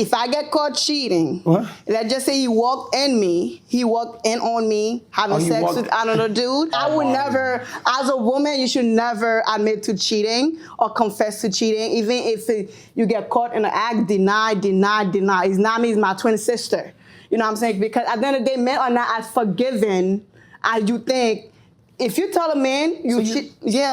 If I get caught cheating, What? let's just say he walked in on me, having sex with another dude, I would never, as a woman, you should never admit to cheating or confess to cheating. Even if you get caught in an act, deny. It's not me, it's my twin sister. You know what I'm saying? Because at the end of the day, men are not as forgiving as you think. If you tell a man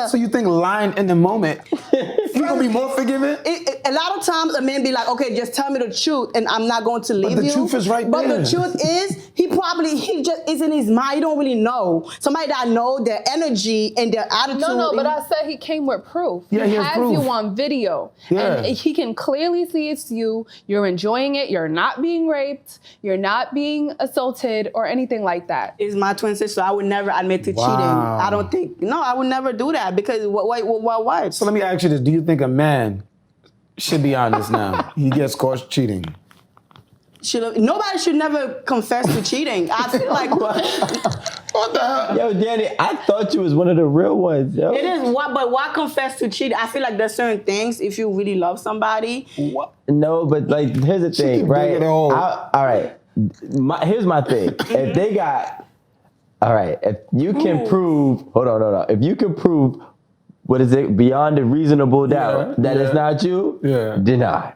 So you think lying in the moment, you gonna be more forgiving? A lot of times a man be like, okay, just tell me the truth and I'm not going to leave you. But the truth is right there. But the truth is, he just is in his mind. He don't really know. Somebody that know their energy and their attitude. No, but I said he came with proof. Yeah, he has proof. You on video. Yeah. And he can clearly see it's you. You're enjoying it. You're not being raped. You're not being assaulted or anything like that. It's my twin sister. I would never admit to cheating. I don't think, I would never do that because why? So let me ask you this. Do you think a man should be honest now? He gets caught cheating. Nobody should never confess to cheating. I feel like... What the hell? Yo, Danny, I thought you was one of the real ones, yo. It is, but why confess to cheating? I feel like there's certain things, if you really love somebody... What? No, but like, here's the thing, right? All right. Here's my thing. If they got... All right, if you can prove... Hold on. If you can prove, what is it, beyond a reasonable doubt that it's not you, deny.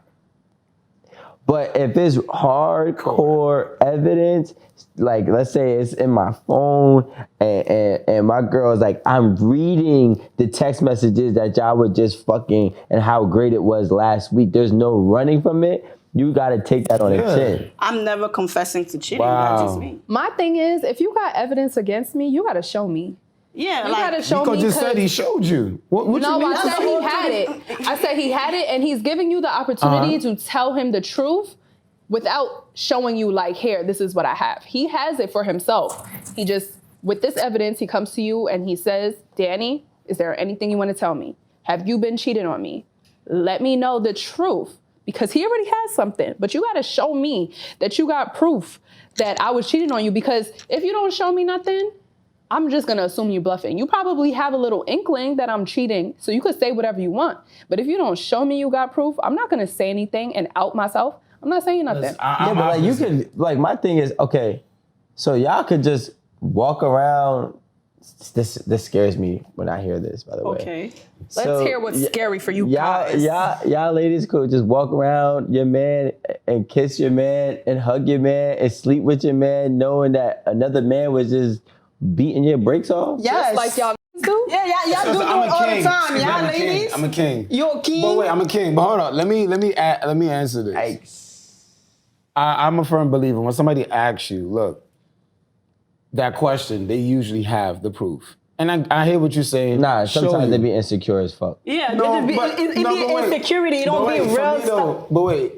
But if it's hardcore evidence, like let's say it's in my phone and my girl is like, I'm reading the text messages that y'all were just fucking and how great it was last week. There's no running from it. You got to take that on the chin. I'm never confessing to cheating. Wow. That's just me. My thing is, if you got evidence against me, you got to show me. Yeah, you gotta show Rico me. just said he showed you. What no, you mean? I said he had it. I said he had it, and he's giving you the opportunity to tell him the truth without showing you like, here, this is what I have. He has it for himself. He just, with this evidence, he comes to you and he says, Danny, is there anything you want to tell me? Have you been cheating on me? Let me know the truth. Because he already has something, but you got to show me that you got proof that I was cheating on you. Because if you don't show me nothing, I'm just going to assume you're bluffing. You probably have a little inkling that I'm cheating, so you could say whatever you want. But if you don't show me you got proof, I'm not going to say anything and out myself. I'm not saying nothing. Yeah, but like you could, like my thing is, okay, so y'all could just walk around. This scares me when I hear this, by the way. Okay. Let's hear what's scary for you guys. Y'all ladies could just walk around your man and kiss your man and hug your man and sleep with your man knowing that another man was just beating your brakes off? Yes. Just like y'all do? Yeah, y'all do it all the time. Y'all ladies. I'm a king. You're a king? But wait, I'm a king. But hold on. Let me answer this. I'm a firm believer. When somebody asks you, look, that question, they usually have the proof. And I hear what you're saying. Nah, sometimes they be insecure as fuck. Yeah, it be insecurity. It don't be real stuff.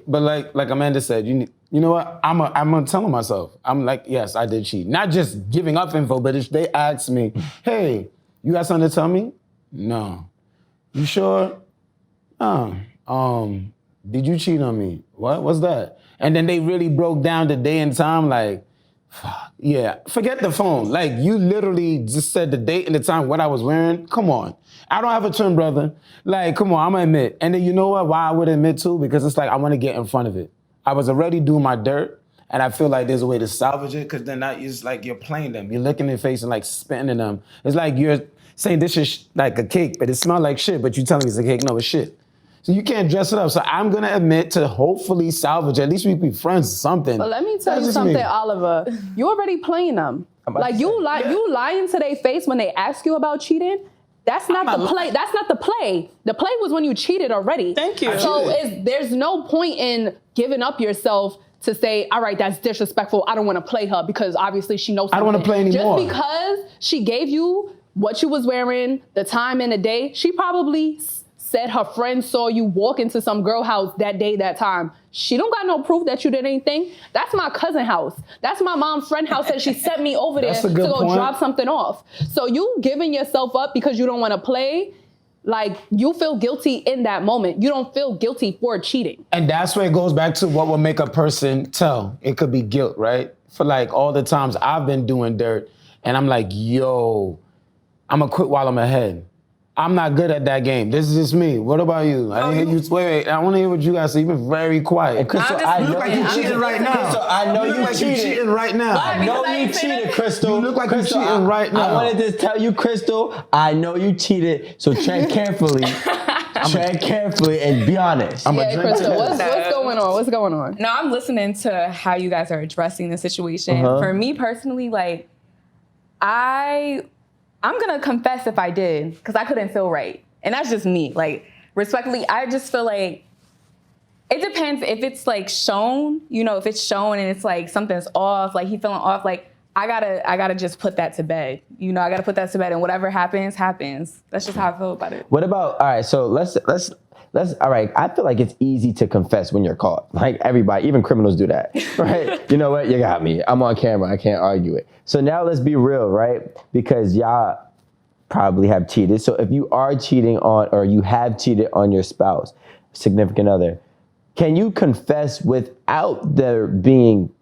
But like Amanda said, you know what? I'm gonna tell myself. I'm like, yes, I did cheat. Not just giving up info, but if they ask me, hey, you got something to tell me? No. You sure? Did you cheat on me? What? What's that? And then they really broke down the day and time, like, fuck, yeah. Forget the phone. Like, you literally just said the date and the time, what I was wearing. Come on. I don't have a twin brother. Like, come on, I'm gonna admit. And then you know what? Why I would admit too? Because it's like, I wanna get in front of it. I was already doing my dirt, and I feel like there's a way to salvage it, because then it's like you're playing them. You're licking their face and like spitting in them. It's like you're saying this is like a cake, but it smells like shit, but you're telling me it's a cake. No, it's shit. So you can't dress it up. So I'm gonna admit to hopefully salvage. At least we be friends or something. But let me tell you something, Oliver. You already playing them. Like you lying to their face when they ask you about cheating. That's not the play. That's not the play. The play was when you cheated already. Thank you. So there's no point in giving up yourself to say, all right, that's disrespectful. I don't want to play her because obviously she knows something. I don't want to play anymore. Just because she gave you what you was wearing, the time and the day, she probably said her friend saw you walk into some girl house that day, that time. She don't got no proof that you did anything. That's my cousin house. That's my mom's friend house that she sent me over there to go drop something off. So you giving yourself up because you don't want to play, like you feel guilty in that moment. You don't feel guilty for cheating. And that's where it goes back to what will make a person tell. It could be guilt, right? For like all the times I've been doing dirt and I'm like, yo, I'm gonna quit while I'm ahead. I'm not good at that game. This is just me. What about you? I didn't hear you. Wait. I want to hear what you guys say. You've been very quiet. And Crystal, you look like you cheating right now. Crystal, I know you cheating right now. I know you cheated, Crystal. You look like Crystal, you're cheating right now. I wanted to tell you, Crystal, I know you cheated, so tread carefully. Tread carefully and be honest. Crystal, what's going on? What's going on? No, I'm listening to how you guys are addressing the situation. For me personally, like, I'm gonna confess if I did, because I couldn't feel right. And that's just me. Like, respectfully, I just feel like it depends if it's like shown, if it's shown and it's like something's off, like he feeling off, like I gotta just put that to bed. I gotta put that to bed, and whatever happens, happens. That's just how I feel about it. What about, all right, so let's all right, I feel like it's easy to confess when you're caught. Like everybody, even criminals do that, right? You know what? You got me. I'm on camera. I can't argue it. So now let's be real, right? Because y'all probably have cheated. So if you are cheating on, or you have cheated on your spouse, significant other, can you confess without there being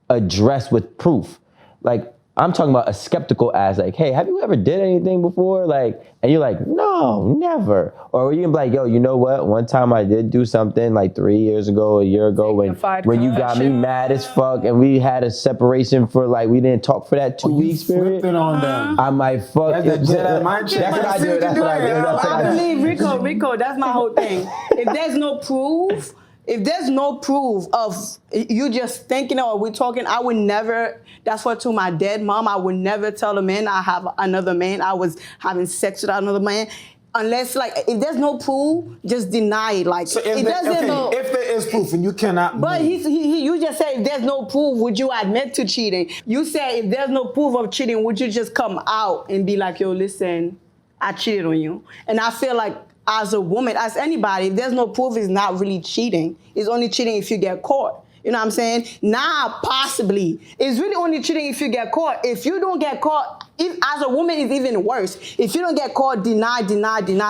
addressed with proof? Like, I'm talking about a skeptical ass, like, hey, have you ever did anything before? Like, and you're like, no, never. Or you can be like, yo, you know what? One time I did do something like 3 years ago, a year ago, when you got me mad as fuck and we had a separation for like, we didn't talk for that 2 weeks period. On them. I might fuck. That's what I do. That's what I do. I believe, Rico, that's my whole thing. If there's no proof, of you just thinking or we're talking, I would never, that's what to my dead mom, I would never tell a man I have another man, I was having sex with another man. Unless, like, if there's no proof, just deny it. Like, so if there is proof and you cannot. But you just said if there's no proof, would you admit to cheating? You said if there's no proof of cheating, would you just come out and be like, yo, listen, I cheated on you? And I feel like as a woman, as anybody, if there's no proof, it's not really cheating. It's only cheating if you get caught. You know what I'm saying? Now, possibly, it's really only cheating if you get caught. If you don't get caught, as a woman, it's even worse. If you don't get caught, deny.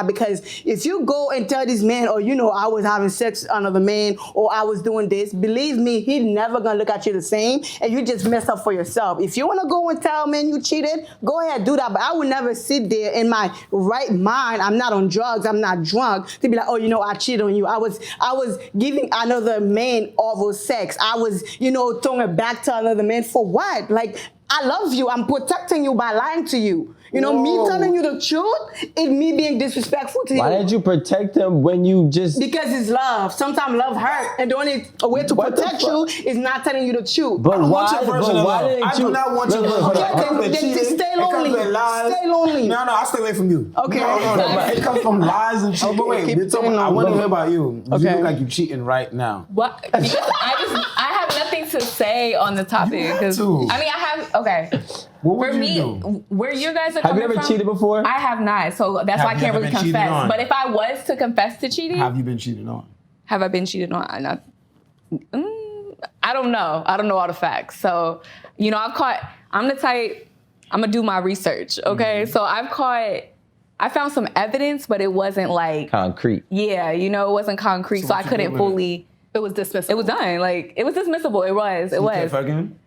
Because if you go and tell this man, or I was having sex with another man, or I was doing this, believe me, he's never gonna look at you the same, and you just mess up for yourself. If you wanna go and tell a man you cheated, go ahead, do that. But I would never sit there in my right mind. I'm not on drugs. I'm not drunk to be like, oh, I cheated on you. I was giving another man oral sex. I was, throwing it back to another man for what? Like, I love you. I'm protecting you by lying to you. Me telling you the truth is me being disrespectful to you. Why did you protect him when you just... Because it's love. Sometimes love hurts. And the only way to protect you is not telling you the truth. But why I do not want your version. Stay lonely. Stay lonely. No, I stay away from you. Okay. No. It comes from lies and shit. But wait, I want to hear about you. Okay. You look like you're cheating right now. What? Because I have nothing to say on the topic. Okay. What would For me, do? Where you guys are Have coming you ever from, cheated before? I have not, so that's why I can't really confess. But if I was to confess to cheating, have you been cheated on? Have I been cheated on? I don't know. I don't know all the facts. So, I'm the type, I'm gonna do my research, okay? Mm-hmm. So I found some evidence, but it wasn't like concrete. Yeah, it wasn't concrete, so I couldn't fully. It was dismissible. It was done. Like, it was dismissible. It was. You kept fucking?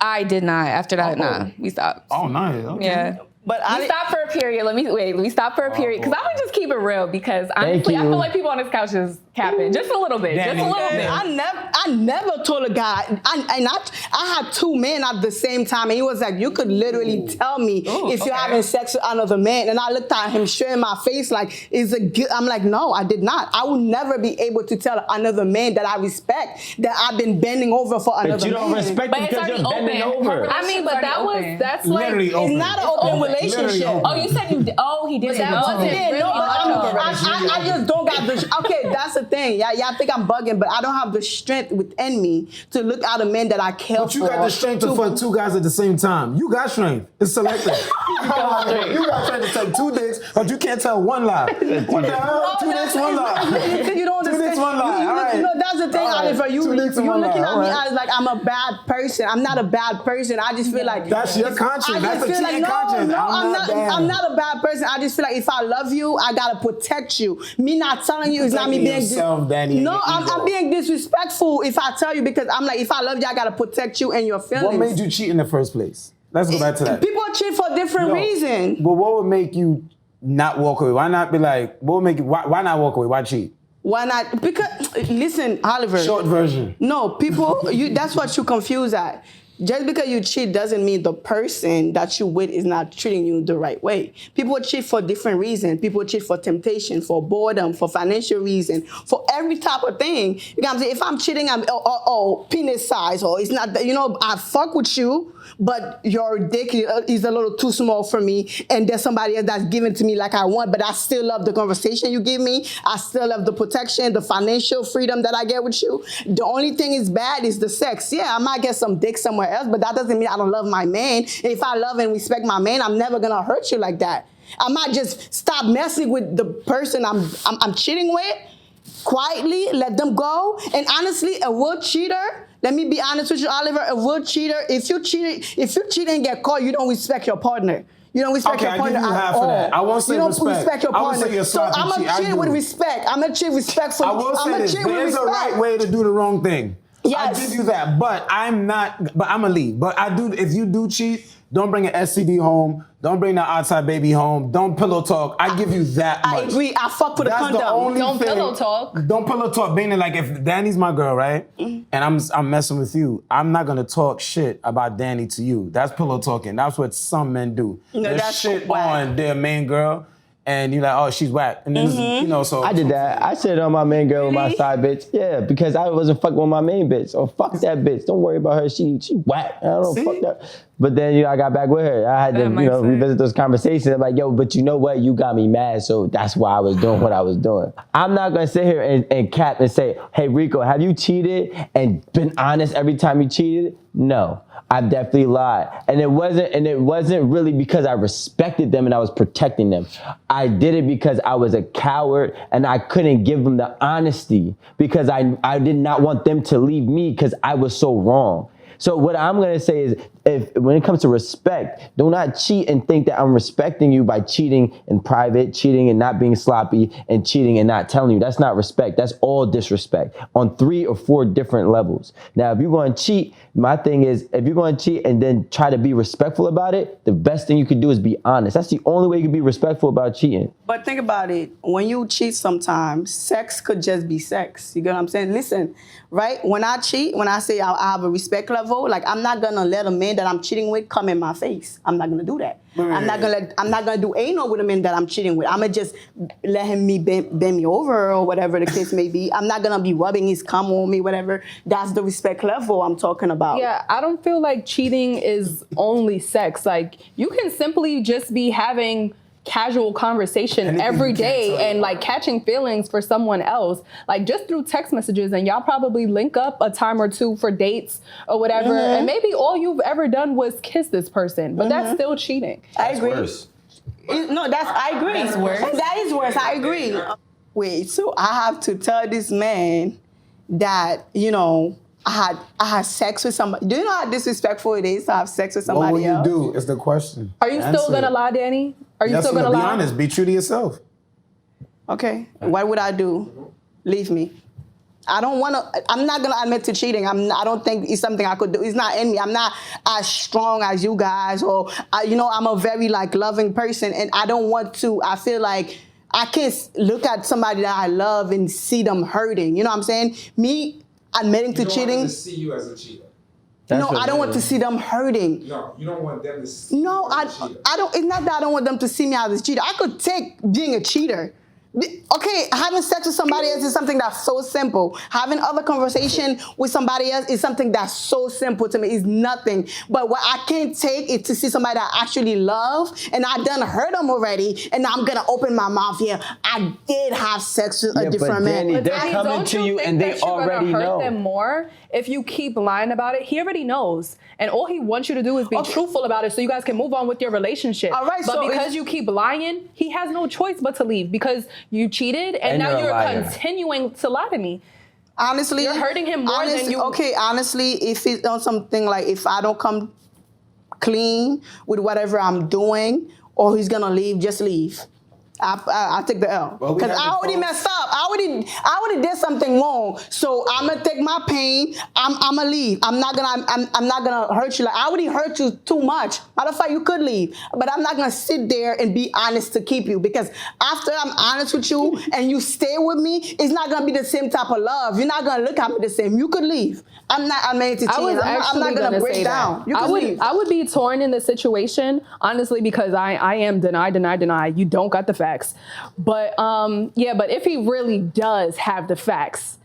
I did not. After that, nah, we stopped. Oh, nice. Okay. Yeah. But we stopped for a period. Let me stop for a period. Because I would just keep it real. Because honestly, I feel like people on this couch is capping. Just a little bit. Danny. Just a little bit. I never told a guy. I had two men at the same time. And he was like, you could literally tell me if you're having sex with another man. And I looked at him straight in my face like, I'm like, no, I did not. I would never be able to tell another man that I respect that I've been bending over for another man. But you don't respect him because you're bending over. I mean, but that's like, literally open. It's not an open relationship. Oh, you said you did. Oh, he did. I just don't got the... Okay, that's the thing. Y'all think I'm bugging, but I don't have the strength within me to look at a man that I care for. But you got the strength to fuck two guys at the same time. You got strength. It's selective. You got strength to take two dicks, but you can't tell one lie. What the hell? Two dicks, one lie. You don't understand. 2 dicks, 1 lie. All right. That's the thing, Oliver. You looking at me as like I'm a bad person. I'm not a bad person. I just feel like... That's your conscience. That's the cheating conscience. No, I'm not a bad person. I just feel like if I love you, I gotta protect you. Me not telling you is not me being... No, I'm being disrespectful if I tell you, because I'm like, if I love you, I gotta protect you and your feelings. What made you cheat in the first place? Let's go back to that. People cheat for different reasons. But what would make you not walk away? Why not be like, why not walk away? Why cheat? Why not? Because, listen, Oliver. Short version. No, people, that's what you confuse at. Just because you cheat doesn't mean the person that you with is not treating you the right way. People cheat for different reasons. People cheat for temptation, for boredom, for financial reason, for every type of thing. You know what I'm saying? If I'm cheating, I'm penis size, or it's not, I fuck with you, but your dick is a little too small for me, and there's somebody else that's giving to me like I want, but I still love the conversation you give me. I still love the protection, the financial freedom that I get with you. The only thing is bad is the sex. Yeah, I might get some dick somewhere else, but that doesn't mean I don't love my man. And if I love and respect my man, I'm never gonna hurt you like that. I might just stop messing with the person I'm cheating with, quietly let them go. And honestly, a real cheater, let me be honest with you, Oliver, a real cheater, if you cheat and get caught, you don't respect your partner. You don't respect your partner at all. I won't say you don't respect. Respect your partner. I won't say you're so I'm gonna cheat with respect. I'm gonna cheat respectfully. I will say this. There is a right way to do the wrong thing. Yes. I give you that, but I'm gonna leave. But I do. If you do cheat, don't bring an STD home. Don't bring the outside baby home. Don't pillow talk. I give you that much. I agree. I fuck with a condom. Don't pillow talk. Don't pillow talk. Being like, if Danny's my girl, right, and I'm messing with you, I'm not gonna talk shit about Danny to you. That's pillow talking. That's what some men do. No, There's that's shit whack. on their main girl. And you're like, oh, she's whack. And then, so. I did that. I shit on my main girl with my side bitch. Yeah, because I wasn't fucking with my main bitch. Oh, fuck that bitch. Don't worry about her. She whack. I don't know, fuck that. But then, I got back with her. I had to, revisit those conversations. I'm like, yo, but you know what? You got me mad, so that's why I was doing what I was doing. I'm not going to sit here and cap and say, hey, Rico, have you cheated and been honest every time you cheated? No. I've definitely lied. And it wasn't really because I respected them and I was protecting them. I did it because I was a coward and I couldn't give them the honesty because I did not want them to leave me because I was so wrong. So what I'm gonna say is, when it comes to respect, do not cheat and think that I'm respecting you by cheating in private, cheating and not being sloppy, and cheating and not telling you. That's not respect. That's all disrespect on 3 or 4 different levels. Now, if you're going to cheat, my thing is, if you're going to cheat and then try to be respectful about it, the best thing you can do is be honest. That's the only way you can be respectful about cheating. But think about it. When you cheat sometimes, sex could just be sex. You get what I'm saying? Listen, right? When I cheat, when I say I have a respect level, like I'm not going to let a man that I'm cheating with come in my face. I'm not going to do that. I'm not gonna do anal with a man that I'm cheating with. I'm gonna just let him bend me over or whatever the case may be. I'm not gonna be rubbing his cum on me, whatever. That's the respect level I'm talking about. Yeah, I don't feel like cheating is only sex. Like you can simply just be having casual conversation every day and like catching feelings for someone else, like just through text messages, and y'all probably link up a time or two for dates or whatever, and maybe all you've ever done was kiss this person, but that's still cheating. I agree. Worse. I agree. That's worse. That is worse. I agree. Wait, so I have to tell this man that, I had sex with somebody. Do you know how disrespectful it is to have sex with somebody else? What will you do is the question. Are you still gonna lie, Danny? Are you still gonna lie? Be honest. Be true to yourself. Okay. What would I do? Leave me. I'm not gonna admit to cheating. I don't think it's something I could do. It's not in me. I'm not as strong as you guys, or I'm a very loving person, and I don't want to. I feel like I can't look at somebody that I love and see them hurting. You know what I'm saying? Me admitting to cheating. You don't want them to see you as a cheater. I don't want to see them hurting. No, you don't want them to see you as a cheater. I don't. It's not that I don't want them to see me as a cheater. I could take being a cheater. Okay, having sex with somebody else is something that's so simple. Having other conversation with somebody else is something that's so simple to me. It's nothing. But what I can't take is to see somebody that I actually love and I done hurt them already, and now I'm gonna open my mouth here. I did have sex with a different man. Danny, they're coming to you and they already know. Hurt them more if you keep lying about it. He already knows, and all he wants you to do is be truthful about it, so you guys can move on with your relationship. All right, but because you keep lying, he has no choice but to leave because you cheated, and now you're continuing to lie to me. Honestly, you're hurting him more than you. Okay, honestly, if it's on something like if I don't come clean with whatever I'm doing, or he's gonna leave, just leave. I take the L Well, we because got I the already phones. messed up. I already did something wrong. So I'm gonna take my pain. I'm gonna leave. I'm not gonna hurt you. Like I already hurt you too much. Matter of fact, you could leave, but I'm not gonna sit there and be honest to keep you because after I'm honest with you and you stay with me, it's not gonna be the same type of love. You're not gonna look at me the same. You could leave. I'm made to cheat. I was I'm not gonna break say down. that. You could leave. I would be torn in this situation, honestly, because I am deny. You don't got the facts. But but if he really does have the facts,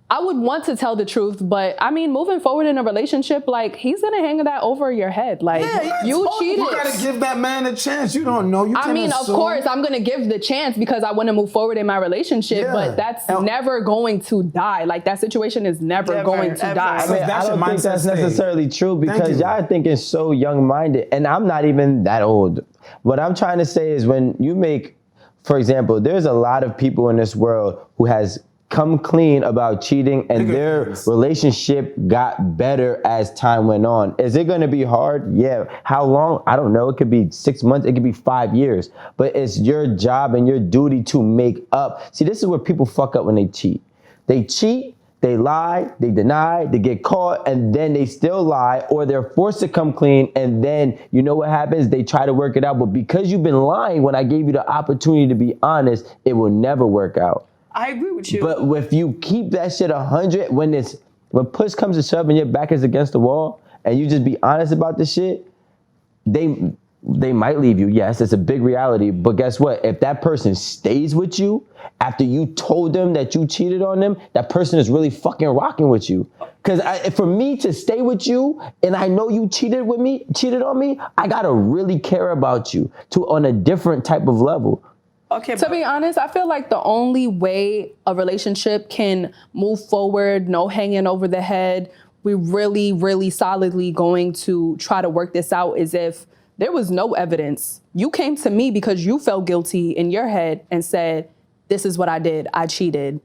I would want to tell the truth, but I mean, moving forward in a relationship, like he's gonna hang that over your head. Like you cheated. You gotta give that man a chance. You don't know. I mean, of course, I'm gonna give the chance because I want to move forward in my relationship, but that's never going to die. Like that situation is never going to die. I mean, I don't think that's necessarily true because y'all are thinking so young-minded, and I'm not even that old. What I'm trying to say is when you make, for example, there's a lot of people in this world who has come clean about cheating and their relationship got better as time went on. Is it going to be hard? Yeah. How long? I don't know. It could be 6 months. It could be 5 years. But it's your job and your duty to make up. See, this is where people fuck up when they cheat. They cheat, they lie, they deny, they get caught, and then they still lie, or they're forced to come clean, and then you know what happens? They try to work it out. But because you've been lying when I gave you the opportunity to be honest, it will never work out. I agree with you. But if you keep that shit 100, when push comes to shove and your back is against the wall, and you just be honest about this shit, they might leave you. Yes, it's a big reality. But guess what? If that person stays with you after you told them that you cheated on them, that person is really fucking rocking with you. Because for me to stay with you, and I know you cheated on me, I gotta really care about you on a different type of level. Okay. To be honest, I feel like the only way a relationship can move forward, no hanging over the head, we're really, really solidly going to try to work this out is if there was no evidence. You came to me because you felt guilty in your head and said, this is what I did. I cheated.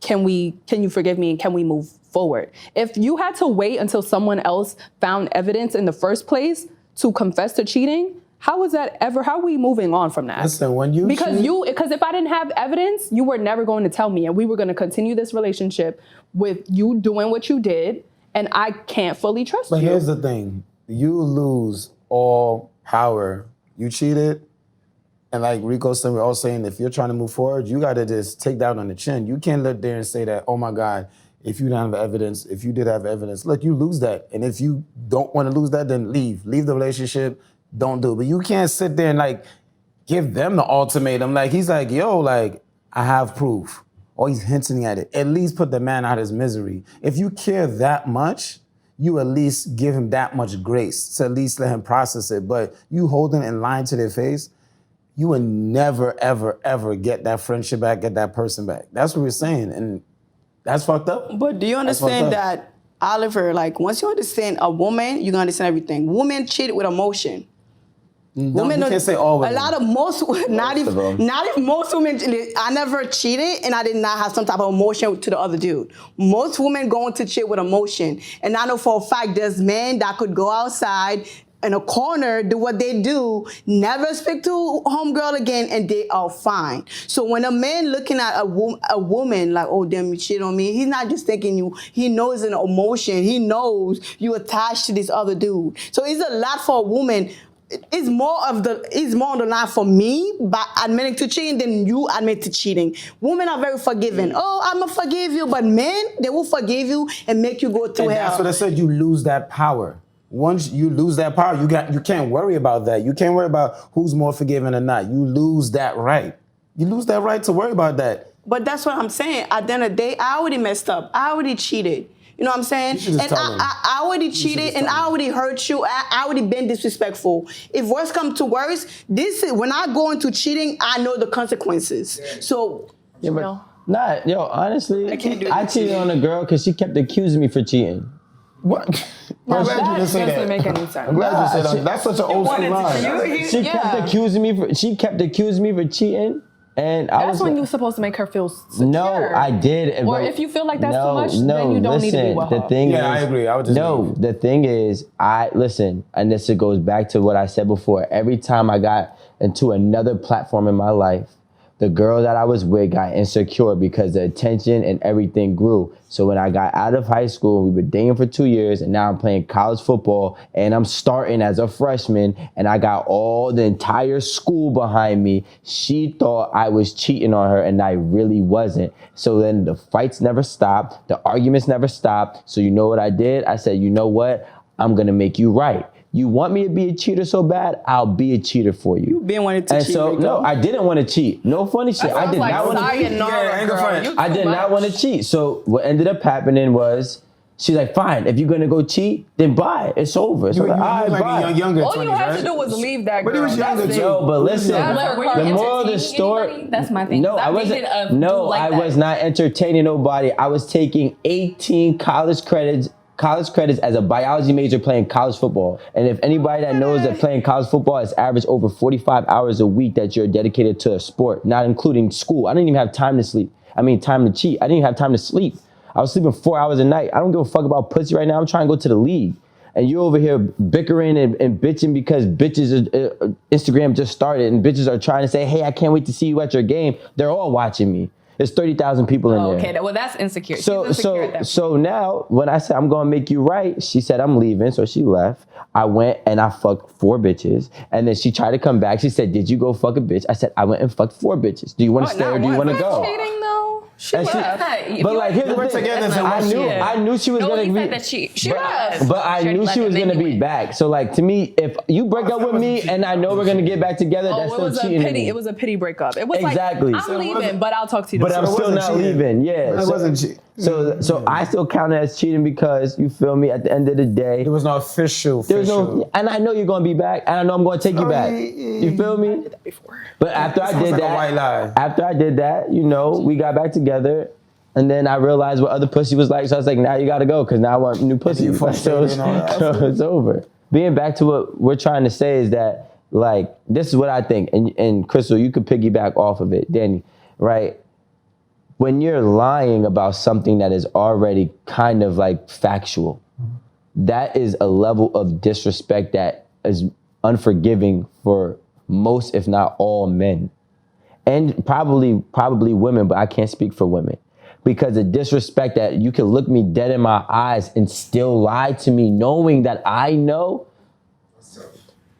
Can you forgive me and can we move forward? If you had to wait until someone else found evidence in the first place to confess to cheating, how are we moving on from that? Listen, because if I didn't have evidence, you were never going to tell me and we were going to continue this relationship with you doing what you did and I can't fully trust you. But here's the thing. You lose all power. You cheated. And like Rico said, we're all saying, if you're trying to move forward, you got to just take that on the chin. You can't let there and say that, oh my God, if you don't have evidence, if you did have evidence, look, you lose that. And if you don't want to lose that, then leave. Leave the relationship. Don't do it. But you can't sit there and like give them the ultimatum. Like he's like, yo, like I have proof. Or he's hinting at it. At least put the man out of his misery. If you care that much, you at least give him that much grace to at least let him process it. But you holding and lying to their face, you would never, ever, ever get that friendship back, get that person back. That's what we're saying. And that's fucked up. But do you understand that, Oliver, like once you understand a woman, you're gonna understand everything. Women cheat with emotion. No, women you can't say all women. Not if most women, I never cheated and I did not have some type of emotion to the other dude. Most women go into cheat with emotion. And I know for a fact there's men that could go outside in a corner, do what they do, never speak to homegirl again, and they are fine. So when a man looking at a woman like, oh, damn, you cheat on me, he's not just thinking you, he knows an emotion. He knows you attached to this other dude. So it's a lot for a woman. It's more on the line for me by admitting to cheating than you admit to cheating. Women are very forgiving. Oh, I'm gonna forgive you, but men, they will forgive you and make you go through hell. That's what I said. You lose that power. Once you lose that power, you can't worry about that. You can't worry about who's more forgiving or not. You lose that right. You lose that right to worry about that. But that's what I'm saying. At the end of the day, I already messed up. I already cheated. You know what I'm saying? And I already cheated and I already hurt you. I already been disrespectful. If worse comes to worse, when I go into cheating, I know the consequences. Yeah. So, honestly, I cheated on a girl because she kept accusing me for cheating. What? I'm glad you didn't say that. Doesn't make any sense. I'm glad you said that. That's such an old school line. She kept accusing me for cheating. And that's when you're supposed to make her feel secure. No, I did. Or if you feel like that's too much, then you don't need to be with her. The thing is, I agree. The thing is, and this goes back to what I said before. Every time I got into another platform in my life, the girl that I was with got insecure because the attention and everything grew. So when I got out of high school, we were dating for 2 years, and now I'm playing college football, and I'm starting as a freshman, and I got all the entire school behind me. She thought I was cheating on her, and I really wasn't. So then the fights never stopped. The arguments never stopped. So you know what I did? I said, you know what? I'm going to make you right. You want me to be a cheater so bad? I'll be a cheater for you. You been wanting to cheat. So Rico. no, I didn't want to cheat. No funny shit. I did not want to cheat. I did not want to cheat. So what ended up happening was she's like, fine, if you're gonna go cheat, then bye. It's over. So younger. All you had to do was leave that girl. But he was younger too. No, but listen, Were the you moral of the entertaining story. anybody? That's my thing. No, I wasn't. No, I was not entertaining nobody. I was taking 18 college credits as a biology major playing college football. And if anybody that knows that playing college football is average over 45 hours a week that you're dedicated to a sport, not including school. I didn't even have time to sleep. Time to cheat. I didn't even have time to sleep. I was sleeping 4 hours a night. I don't give a fuck about pussy right now. I'm trying to go to the league. And you're over here bickering and bitching because Instagram just started and bitches are trying to say, hey, I can't wait to see you at your game. They're all watching me. There's 30,000 people in there. Okay, well that's insecure. So now when I said I'm gonna make you right, she said I'm leaving, so she left. I went and I fucked 4 bitches, and then she tried to come back. She said, "Did you go fuck a bitch?" I said, "I went and fucked 4 bitches. Do you want to stay or do you want to go?" Cheating though. She left. But like, here's the thing. I knew she was gonna be. Said that she left. But I knew she was gonna be back. So like, to me, if you break up with me and I know we're gonna get back together, that's still cheating. It was a pity breakup. It was exactly. like, I'm leaving, but I'll talk to you. But I'm still not leaving. Yeah. It wasn't cheating. So I still count it as cheating because you feel me. At the end of the day, there was no official. And I know you're gonna be back, and I know I'm gonna take you back. You feel me? I did that before. But after I did that, you know, we got back together. And then I realized what other pussy was like, so I was like, now you gotta go, because now I want new pussy. So it's over. Being back to what we're trying to say is that, like, this is what I think, and Crystal, you could piggyback off of it, Danny, right? When you're lying about something that is already kind of like factual, that is a level of disrespect that is unforgiving for most, if not all, men. And probably women, but I can't speak for women. Because the disrespect that you can look me dead in my eyes and still lie to me knowing that I know,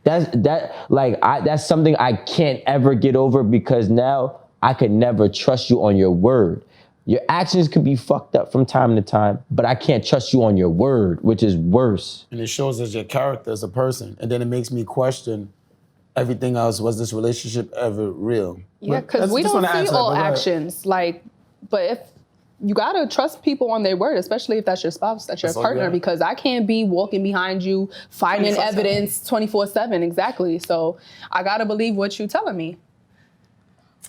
that's something I can't ever get over, because now I could never trust you on your word. Your actions could be fucked up from time to time, but I can't trust you on your word, which is worse. And it shows us your character as a person. And then it makes me question everything else. Was this relationship ever real? Yeah, because we don't see all actions. Like, but if you gotta trust people on their word, especially if that's your spouse, that's your partner, because I can't be walking behind you, finding evidence 24/7. Exactly. So I gotta believe what you're telling me.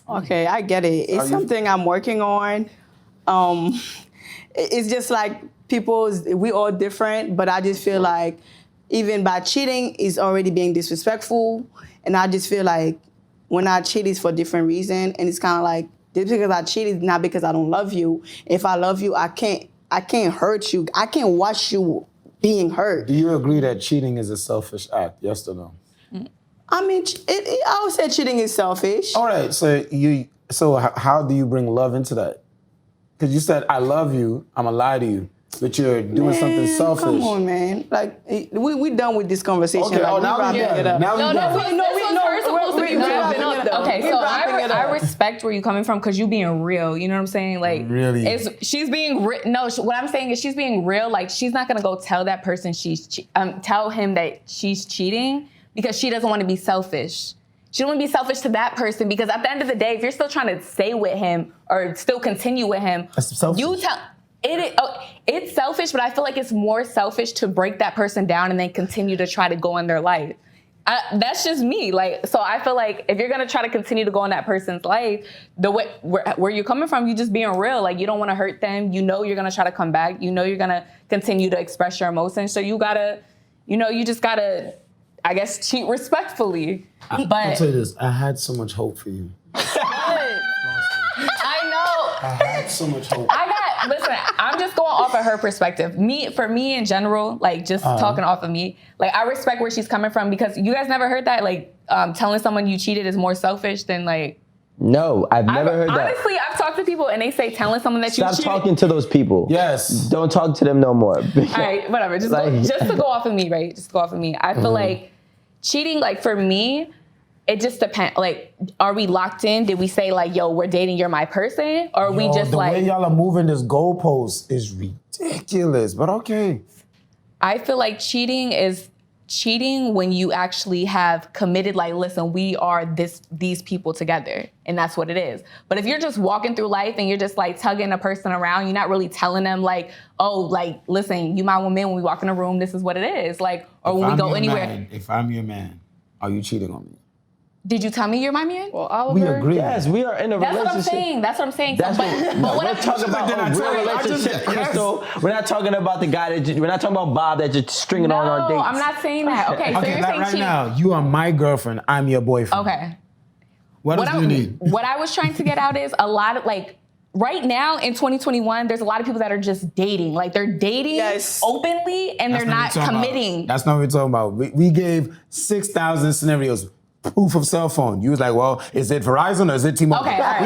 Okay, I get it. It's something I'm working on. It's just like we all different, but I just feel like even by cheating is already being disrespectful. And I just feel like when I cheat, it's for different reason. And it's kind of like, just because I cheat is not because I don't love you. If I love you, I can't hurt you. I can't watch you being hurt. Do you agree that cheating is a selfish act? Yes or no? I mean, I would say cheating is selfish. All right, so how do you bring love into that? Because you said, I love you, I'm gonna lie to you, but you're doing something selfish. Come on, man. Like, we done with this conversation. Okay, like, now we it up. Okay, so I respect where you're coming from, because you being real. You know what I'm saying? Like, really, she's being what I'm saying is she's being real. Like, she's not gonna go tell that person tell him that she's cheating because she doesn't want to be selfish. She don't want to be selfish to that person, because at the end of the day, if you're still trying to stay with him or still continue with him, that's selfish. You tell. It's selfish, but I feel like it's more selfish to break that person down and then continue to try to go in their life. That's just me. Like, so I feel like if you're gonna try to continue to go in that person's life, the way where you're coming from, you just being real. Like, you don't want to hurt them. You know you're gonna try to come back. You know you're gonna continue to express your emotions. So you gotta, you just gotta, I guess, cheat respectfully. I'll tell you this. I had so much hope for you. I know. I had so much hope. Listen, I'm just going off of her perspective. For me in general, like, just talking off of me, like, I respect where she's coming from, because you guys never heard that, like, telling someone you cheated is more selfish than, like, No, I've never heard that. Honestly, I've talked to people and they say telling someone that you Stop cheated. talking to those people. Yes. Don't talk to them no more. All right, whatever. Just to go off of me, right? Just go off of me. I feel like cheating, like for me, it just depends. Like, are we locked in? Did we say like, yo, we're dating, you're my person? Or are we just the like... way y'all are moving this goalpost is ridiculous, but okay. I feel like cheating is cheating when you actually have committed, like, listen, we are these people together, and that's what it is. But if you're just walking through life and you're just like tugging a person around, you're not really telling them like, oh, like, listen, you my woman, when we walk in a room, this is what it is. Like, or when we go anywhere. If I'm your man, are you cheating on me? Did you tell me you're my man? Well, Oliver, We agree. Yes, we are in a relationship. That's what I'm saying. That's but what what we're talking about. A real relationship, Crystal. We're not talking about the guy we're not talking about Bob that you're stringing on dates. No, I'm not saying that. Okay, so Okay, you're like saying right cheating. now, you are my girlfriend. I'm your boyfriend. Okay. What else do you need? What I was trying to get out is a lot of like, right now in 2021, there's a lot of people that are just dating. Like they're dating openly and they're not committing. That's not what we're talking about. We gave 6,000 scenarios. Proof of cell phone. You was like, well, is it Verizon or is it T-Mobile? Okay, all right.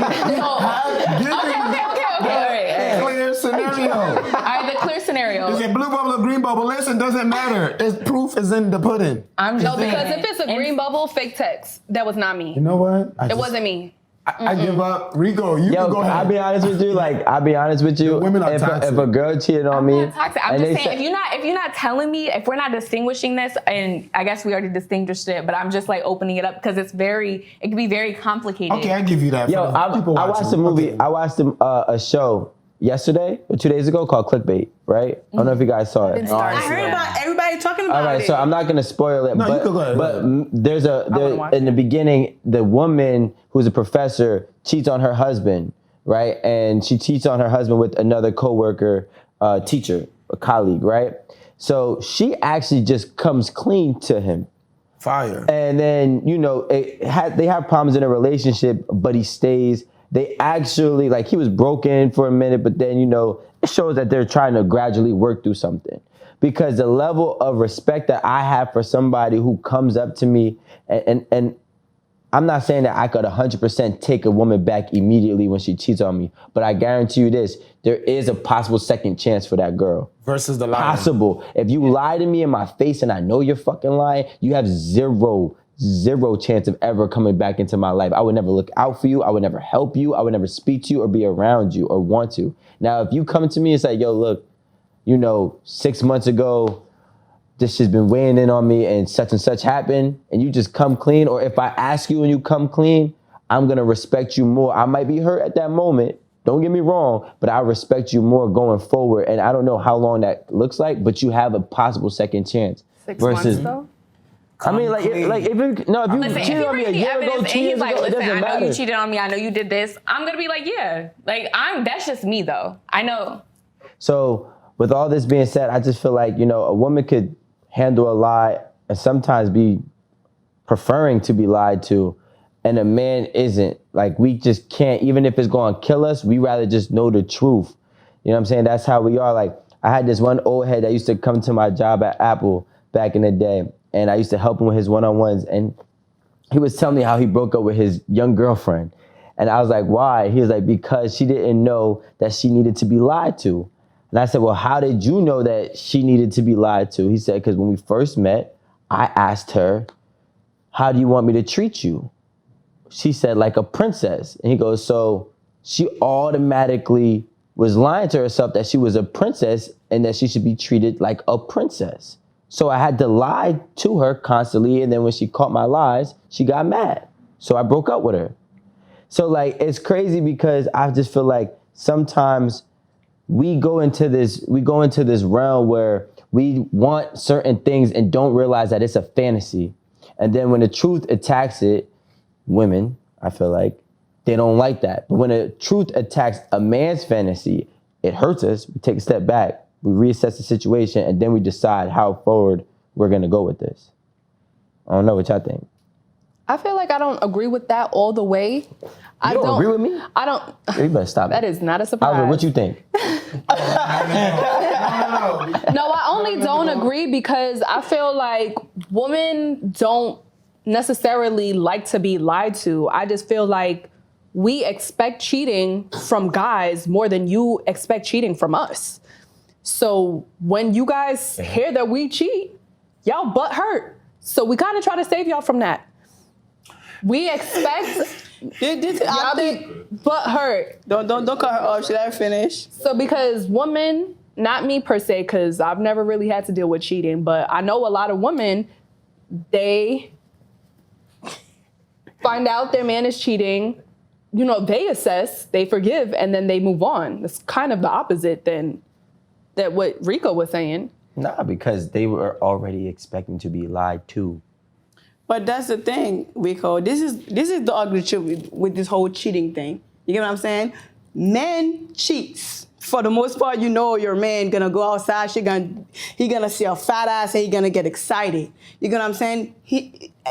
Okay. Clear scenario. All right, the clear scenario. Is it blue bubble or green bubble? Listen, doesn't matter. Proof is in the pudding. I'm just because if it's a green bubble, fake text, that was not me. You know what? It wasn't me. I give up. Rico, you can go ahead. I'll be honest with you. Women are toxic. If a girl cheated on me, I'm just saying, if you're not telling me, if we're not distinguishing this, and I guess we already distinguished it, but I'm just like opening it up because it can be very complicated. Okay, I give you that. Yo, I watched a movie. I watched a show yesterday or 2 days ago called Clickbait, right? I don't know if you guys saw it. I heard about everybody talking about it. All right, so I'm not gonna spoil it, No, you can go ahead. but there's in the beginning, the woman who's a professor cheats on her husband, right? And she cheats on her husband with another coworker, teacher, a colleague, right? So she actually just comes clean to him. Fire. And then, they have problems in a relationship, but he stays. They actually, like, he was broken for a minute, but then, it shows that they're trying to gradually work through something. Because the level of respect that I have for somebody who comes up to me, and I'm not saying that I could 100% take a woman back immediately when she cheats on me, but I guarantee you this, there is a possible second chance for that girl. Versus the lie. Possible. If you lie to me in my face and I know you're fucking lying, you have zero chance of ever coming back into my life. I would never look out for you. I would never help you. I would never speak to you or be around you or want to. Now, if you come to me and say, yo, look, 6 months ago, this has been weighing in on me and such happened, and you just come clean, or if I ask you and you come clean, I'm gonna respect you more. I might be hurt at that moment, don't get me wrong, but I respect you more going forward, and I don't know how long that looks like, but you have a possible second chance. 6 months though? I mean, if you cheated on me a year ago, 2 years ago, it doesn't matter. I know you cheated on me, I know you did this, I'm gonna be like, yeah. Like, that's just me though, I know. So, with all this being said, I just feel like, a woman could handle a lie and sometimes be preferring to be lied to, and a man isn't. Like, we just can't, even if it's going to kill us, we rather just know the truth. You know what I'm saying? That's how we are. Like, I had this one old head that used to come to my job at Apple back in the day, and I used to help him with his one-on-ones, and he was telling me how he broke up with his young girlfriend. And I was like, why? He was like, because she didn't know that she needed to be lied to. And I said, well, how did you know that she needed to be lied to? He said, because when we first met, I asked her, how do you want me to treat you? She said, like a princess. And he goes, so she automatically was lying to herself that she was a princess and that she should be treated like a princess. So I had to lie to her constantly. And then when she caught my lies, she got mad. So I broke up with her. So, like, it's crazy because I just feel like sometimes we go into this realm where we want certain things and don't realize that it's a fantasy. And then when the truth attacks it, women, I feel like, they don't like that. But when the truth attacks a man's fantasy, it hurts us. We take a step back, we reassess the situation, and then we decide how forward we're gonna go with this. I don't know what y'all think. I feel like I don't agree with that all the way. You don't agree with me? I don't. You better stop That it. is not a surprise. Oliver, what you think? No, I only don't agree because I feel like women don't necessarily like to be lied to. I just feel like we expect cheating from guys more than you expect cheating from us. So when you guys hear that we cheat, y'all butt hurt. So we gotta try to save y'all from that. We expect y'all be butt hurt. Don't cut her off. Should I finish? So because women, not me per se, because I've never really had to deal with cheating, but I know a lot of women, they find out their man is cheating, you know, they assess, they forgive, and then they move on. It's kind of the opposite than that what Rico was saying. Nah, because they were already expecting to be lied to. But that's the thing, Rico. This is the ugly truth with this whole cheating thing. You get what I'm saying? Men cheats. For the most part, you know your man gonna go outside, he gonna see a fat ass and he gonna get excited. You get what I'm saying?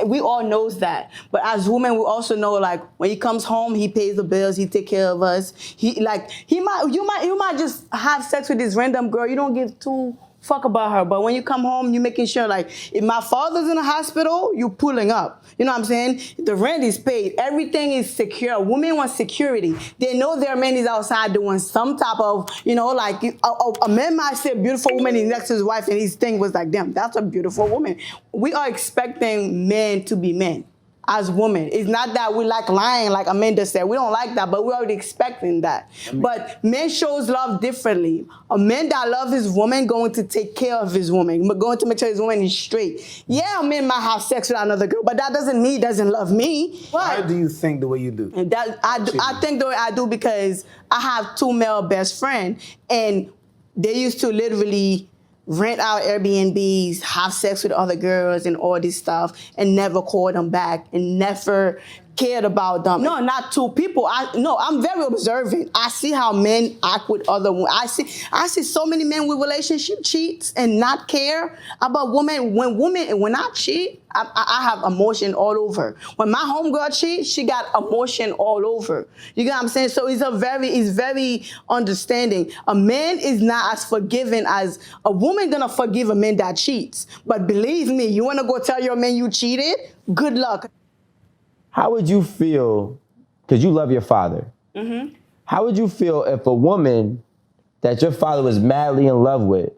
We all knows that. But as women, we also know, like, when he comes home, he pays the bills, he take care of us. You might just have sex with this random girl. You don't give two fuck about her. But when you come home, you making sure, like, if my father's in the hospital, you pulling up. You know what I'm saying? The rent is paid. Everything is secure. Women want security. They know their man is outside doing some type of, you know, like, a man might see a beautiful woman, he's next to his wife, and his thing was like, damn, that's a beautiful woman. We are expecting men to be men. As women. It's not that we like lying, like Amanda said. We don't like that, but we're already expecting that. But men shows love differently. A man that loves his woman going to take care of his woman, going to make sure his woman is straight. Yeah, a man might have sex with another girl, but that doesn't mean he doesn't love me. Why do you think the way you do? And I think the way I do because I have two male best friends, and they used to literally rent out Airbnbs, have sex with other girls and all this stuff, and never call them back and never cared about them. No, not two people. I'm very observant. I see how men act with other women. I see so many men with relationship cheats and not care about women. When I cheat, I have emotion all over. When my homegirl cheats, she got emotion all over. You get what I'm saying? So it's very understanding. A man is not as forgiving as a woman gonna forgive a man that cheats. But believe me, you wanna go tell your man you cheated? Good luck. How would you feel, because you love your father, how would you feel if a woman that your father was madly in love with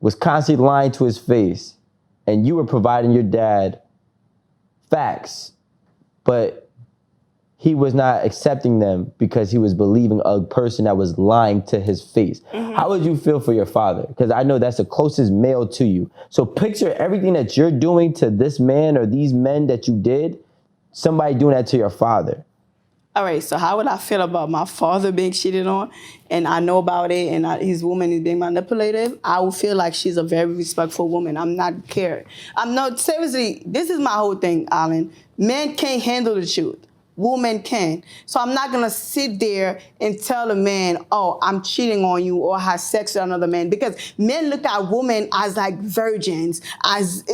was constantly lying to his face and you were providing your dad facts, but he was not accepting them because he was believing a person that was lying to his face? How would you feel for your father? Because I know that's the closest male to you. So picture everything that you're doing to this man or these men that you did, somebody doing that to your father. All right, so how would I feel about my father being cheated on, and I know about it, and his woman is being manipulative? I would feel like she's a very respectful woman. I'm not caring. Seriously, this is my whole thing, Alan. Men can't handle the truth. Women can. So I'm not gonna sit there and tell a man, oh, I'm cheating on you or have sex with another man, because men look at women as like virgins, as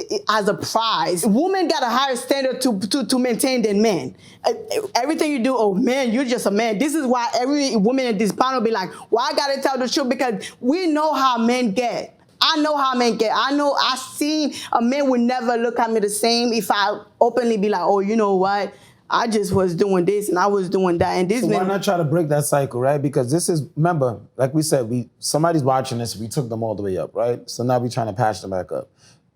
a prize. Women got a higher standard to maintain than men. Everything you do, oh man, you're just a man. This is why every woman in this panel be like, well, I gotta tell the truth, because we know how men get. I know how men get. I seen a man would never look at me the same if I openly be like, oh, you know what? I just was doing this and I was doing that. And this so why not try to break that cycle, right? Because this is, remember, like we said, somebody's watching this, we took them all the way up, right? So now we're trying to patch them back up.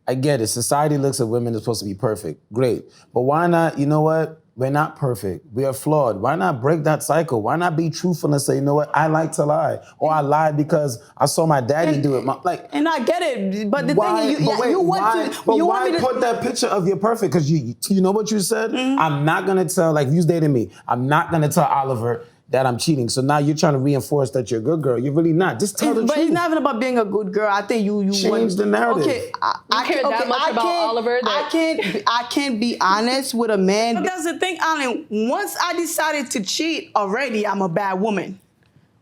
I get it. Society looks at women as supposed to be perfect. Great. But why not, you know what? We're not perfect. We are flawed. Why not break that cycle? Why not be truthful and say, you know what? I like to lie. Or I lied because I saw my daddy do it. And I get it. But the thing is, you want to put that picture of your perfect? Because you know what you said? I'm not going to tell, like you dated me, I'm not going to tell Oliver that I'm cheating. So now you're trying to reinforce that you're a good girl. You're really not. Just tell the truth. But it's not even about being a good girl. I think you change the narrative. Okay, I care that much about Oliver. I can't be honest with a man. But that's the thing, Alan. Once I decided to cheat, already I'm a bad woman.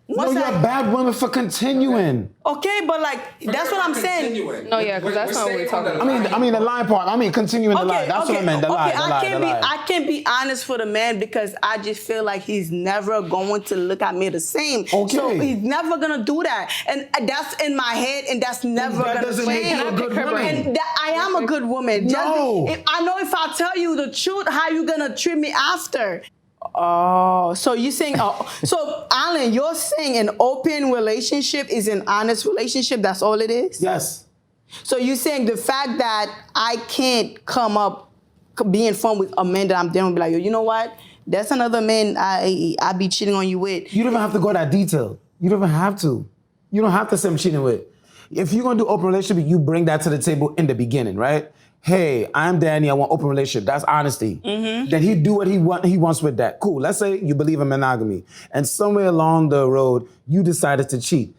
No, you're a bad woman for continuing. Okay, but like, that's what I'm saying. No, yeah, because that's not what we're talking about. I mean the lying part. I mean continuing the lie. That's what I meant. The lie. I can't be honest for the man because I just feel like he's never going to look at me the same. Okay. So he's never gonna do that, and that's in my head, and that's never gonna doesn't make you a good woman. And I am a good woman. No. I know if I tell you the truth, how you gonna treat me after? Oh, so you're saying, so Alan, you're saying an open relationship is an honest relationship. That's all it is? Yes. So you're saying the fact that I can't come up being fun with a man that I'm dealing with, be like, yo, you know what? That's another man I be cheating on you with. You don't even have to go that detail. You don't even have to. You don't have to say I'm cheating with. If you're gonna do open relationship, you bring that to the table in the beginning, right? Hey, I'm Danny, I want open relationship. That's honesty. Mm-hmm. Then he do what he wants with that. Cool, let's say you believe in monogamy. And somewhere along the road, you decided to cheat.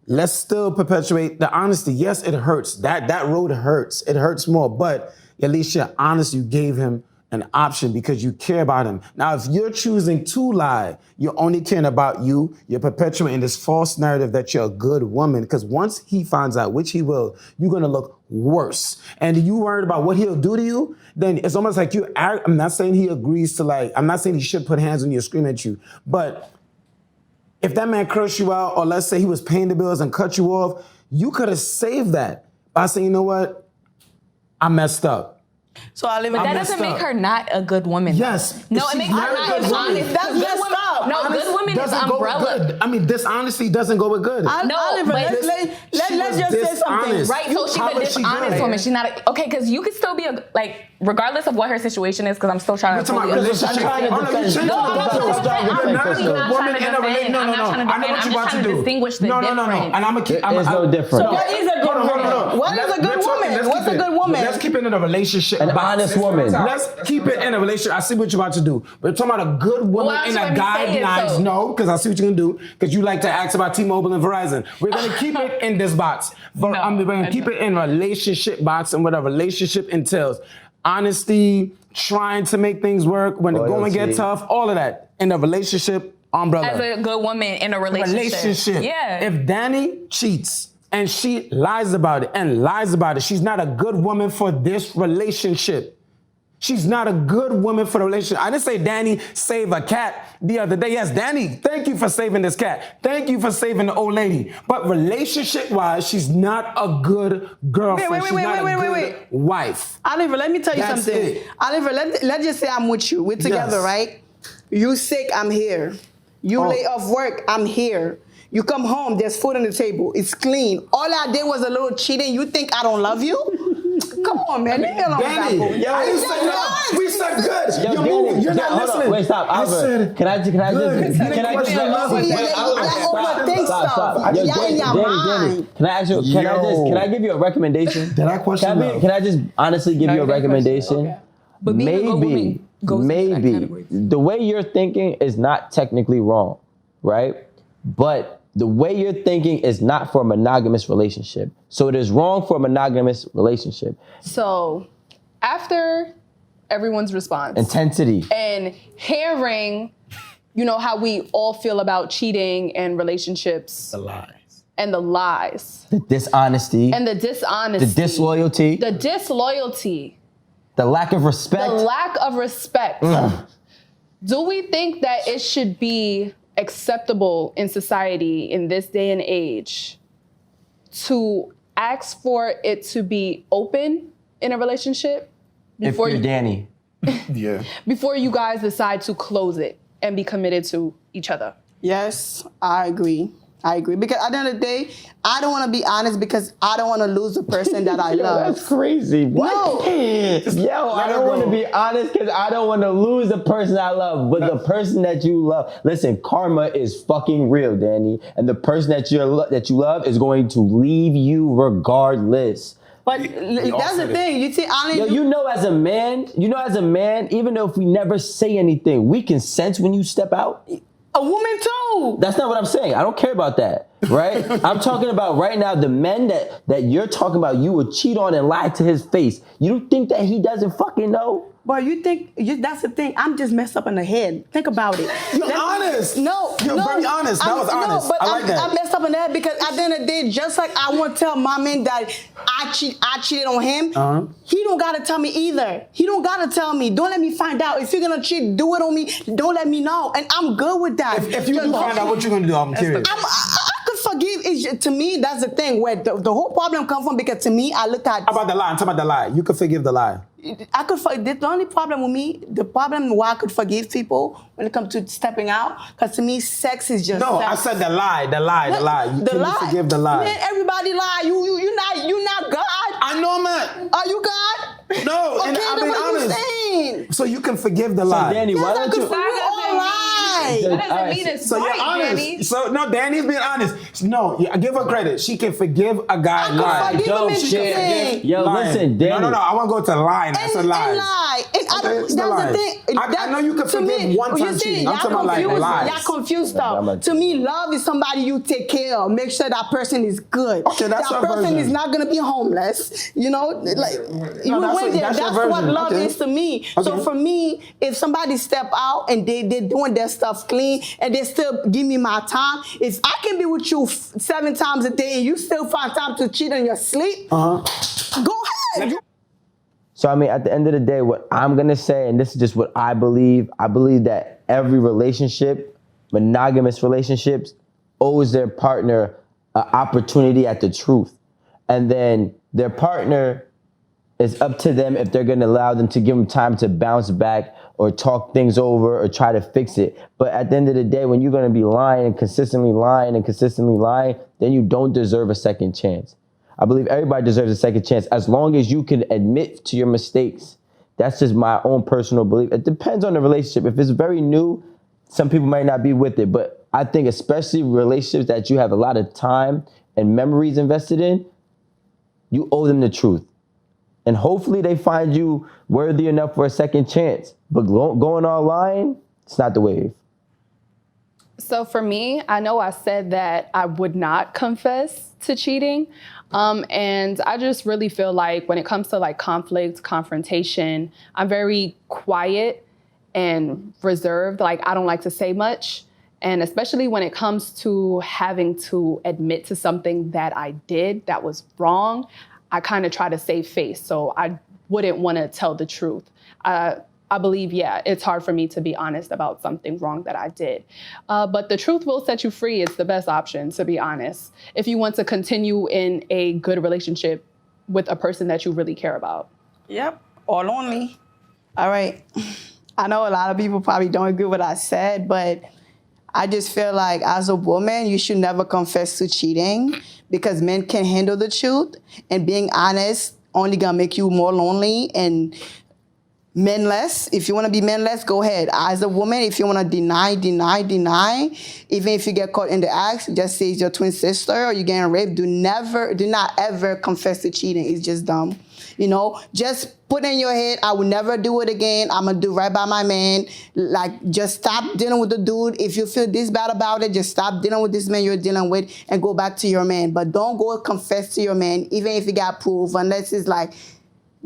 Let's still perpetuate the honesty. Yes, it hurts. That road hurts. It hurts more, but at least you're honest. You gave him an option because you care about him. Now, if you're choosing to lie, you're only caring about you. You're perpetuating this false narrative that you're a good woman, because once he finds out, which he will, you're gonna look worse. And you worried about what he'll do to you, then it's almost like I'm not saying he agrees to I'm not saying he should put hands on you or scream at you, but if that man cursed you out, or let's say he was paying the bills and cut you off, you could have saved that by saying, you know what, I messed up. So I live in But that doesn't make her not a good woman. Yes. No, it makes her not as honest. That's Good messed women- up. No, good women is umbrella. Good. I mean, dishonesty doesn't go with good. No, Oliver, but let's just say something. dishonest. Right, so she's How a is she dishonest good? woman. She's not okay, because you could still be regardless of what her situation is, because I'm still trying to We're talking about relationship. I'm trying to defend. No, I'm not trying to defend. I'm You're not a really good not woman trying to in a relationship. defend. No, I'm not trying to I know what defend. I'm you're just about trying to to do. distinguish the No. difference. And I'm gonna keep. There's no difference. So what is a good woman? What is a good woman? What's a good woman? Let's keep it in a relationship. An honest woman. Let's keep it in a relationship. I see what you're about to do. We're talking about a good woman Well, in that's a what I'm saying, guidelines. so- No, because I see what you're gonna do. Because you like to ask about T-Mobile and Verizon. We're gonna keep it in this box. We're gonna keep it in a relationship box and what a relationship entails. Honesty, trying to make things work when the going get tough, all of that in a relationship umbrella. As a good woman in a relationship. Yeah. If Danny cheats and she lies about it, she's not a good woman for this relationship. She's not a good woman for the relationship. I didn't say Danny save a cat the other day. Yes, Danny, thank you for saving this cat. Thank you for saving the old lady. But relationship-wise, she's not a good girlfriend. She's not a good wife. Oliver, let me tell you That's something. it. Oliver, let's just say I'm with you. We're together, Yes. right? You sick, I'm here. You lay off work, I'm here. You come home, there's food on the table. It's clean. All I did was a little cheating. You think I don't love you? Come on, man. Leave me alone. Danny, Yo, I didn't say that. We said good. Yo, You're Danny, moving. You're not hold on, listening. wait, stop. I Oliver, said can I just Stop. Yo, Y'all in your mind. Can I give you a recommendation? Did I question love? Can I just honestly give you a recommendation? Okay. But being a good woman goes into that category. The way you're thinking is not technically wrong, right? But the way you're thinking is not for a monogamous relationship. So it is wrong for a monogamous relationship. So after everyone's response Intensity. and hearing, how we all feel about cheating and relationships The lies. and the lies The dishonesty. and the dishonesty, the disloyalty. the disloyalty, The lack of respect. the lack of respect. Do we think that it should be acceptable in society in this day and age to ask for it to be open in a relationship if you're Danny. Yeah. before you guys decide to close it and be committed to each other? Yes, I agree. Because at the end of the day, I don't want to be honest because I don't want to lose the person that I love. That's crazy. What? No. Yo, I don't want to be honest because I don't want to lose the person I love. But the person that you love, listen, karma is fucking real, Danny. And the person that you love is going to leave you regardless. But that's the thing. You see, As a man, even though if we never say anything, we can sense when you step out. a woman too. That's not what I'm saying. I don't care about that, right? I'm talking about right now the men that you're talking about you would cheat on and lie to his face. You don't think that he doesn't fucking know? But that's the thing. I'm just messed up in the head. Think about it. You're honest. No, You're very honest. That was honest. But I like that. I'm messed up in the head because at the end of the day, just like I won't tell my man that I cheated on him, he don't gotta tell me either. He don't gotta tell me. Don't let me find out. If you're gonna cheat, do it on me. Don't let me know. And I'm good with that. If you do find out what you're gonna do, I'm curious. I could forgive. To me, that's the thing where the whole problem comes from because to me, I look at. How about the lie? I'm talking about the lie. You could forgive the lie. The only problem with me, the problem why I could forgive people when it comes to stepping out, because to me, sex is just No, sex. I said the lie. Can you forgive the lie? Man, everybody lie. You're not God. I know I'm not. Are you God? No, and Okay, I've then been what you honest. saying? So you can forgive the lie. So Danny, why don't you? We all lie. That doesn't mean it's So you're right, honest. Danny. So no, Danny's being honest. No, give her credit. She can forgive a guy lying. forgive him if She she can can. forgive Yo, lying. listen, Danny. No. I want to go to lying. That's a lie. And lie. And Okay, it's the that's lie. the thing. I know you can to forgive me, one time you see, cheating. I'm talking about like lies. Y'all confused stuff. not- To me, love is somebody you take care of. Make sure that person is good. Okay, that's that your person version. is not gonna be homeless. You know, like No, that's your what version. love Okay. is to me. So Okay. for me, if somebody step out and they're doing their stuff clean and they still give me my time, if I can be with you 7 times a day and you still find time to cheat in your sleep, go ahead. So I mean, at the end of the day, what I'm gonna say, and this is just what I believe that every relationship, monogamous relationships, owes their partner an opportunity at the truth. And then their partner, is up to them if they're gonna allow them to give them time to bounce back or talk things over or try to fix it. But at the end of the day, when you're gonna be lying and consistently lying, then you don't deserve a second chance. I believe everybody deserves a second chance as long as you can admit to your mistakes. That's just my own personal belief. It depends on the relationship. If it's very new, some people might not be with it. But I think especially relationships that you have a lot of time and memories invested in, you owe them the truth. And hopefully they find you worthy enough for a second chance. But going online, it's not the wave. So for me, I know I said that I would not confess to cheating. And I just really feel like when it comes to like conflict, confrontation, I'm very quiet and reserved. Like I don't like to say much. And especially when it comes to having to admit to something that I did that was wrong, I kind of try to save face. So I wouldn't want to tell the truth. I believe, it's hard for me to be honest about something wrong that I did. But the truth will set you free. It's the best option, to be honest, if you want to continue in a good relationship with a person that you really care about. Yep, all on me. All right. I know a lot of people probably don't agree with what I said, but I just feel like as a woman, you should never confess to cheating because men can handle the truth, and being honest only gonna make you more lonely and menless. If you want to be menless, go ahead. As a woman, if you want to deny. Even if you get caught in the act, just say it's your twin sister or you're getting raped. Do not ever confess to cheating. It's just dumb. You know, just put in your head, I will never do it again. I'm going to do right by my man. Like, just stop dealing with the dude. If you feel this bad about it, just stop dealing with this man you're dealing with and go back to your man. But don't go confess to your man, even if you got proof, unless it's like,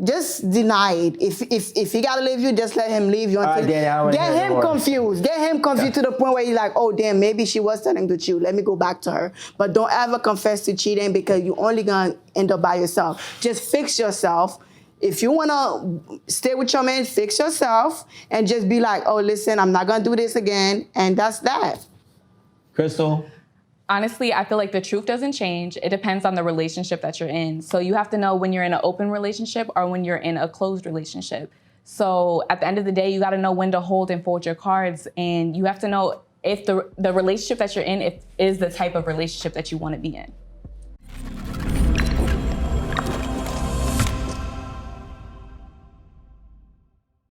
just deny it. If he gotta leave you, just let him leave you until get him confused. Get him confused to the point where he's like, oh damn, maybe she was telling the truth. Let me go back to her. But don't ever confess to cheating because you're only gonna end up by yourself. Just fix yourself. If you wanna stay with your man, fix yourself and just be like, oh listen, I'm not gonna do this again, and that's that. Crystal? Honestly, I feel like the truth doesn't change. It depends on the relationship that you're in. So you have to know when you're in an open relationship or when you're in a closed relationship. So at the end of the day, you got to know when to hold and fold your cards. And you have to know if the relationship that you're in is the type of relationship that you want to be in.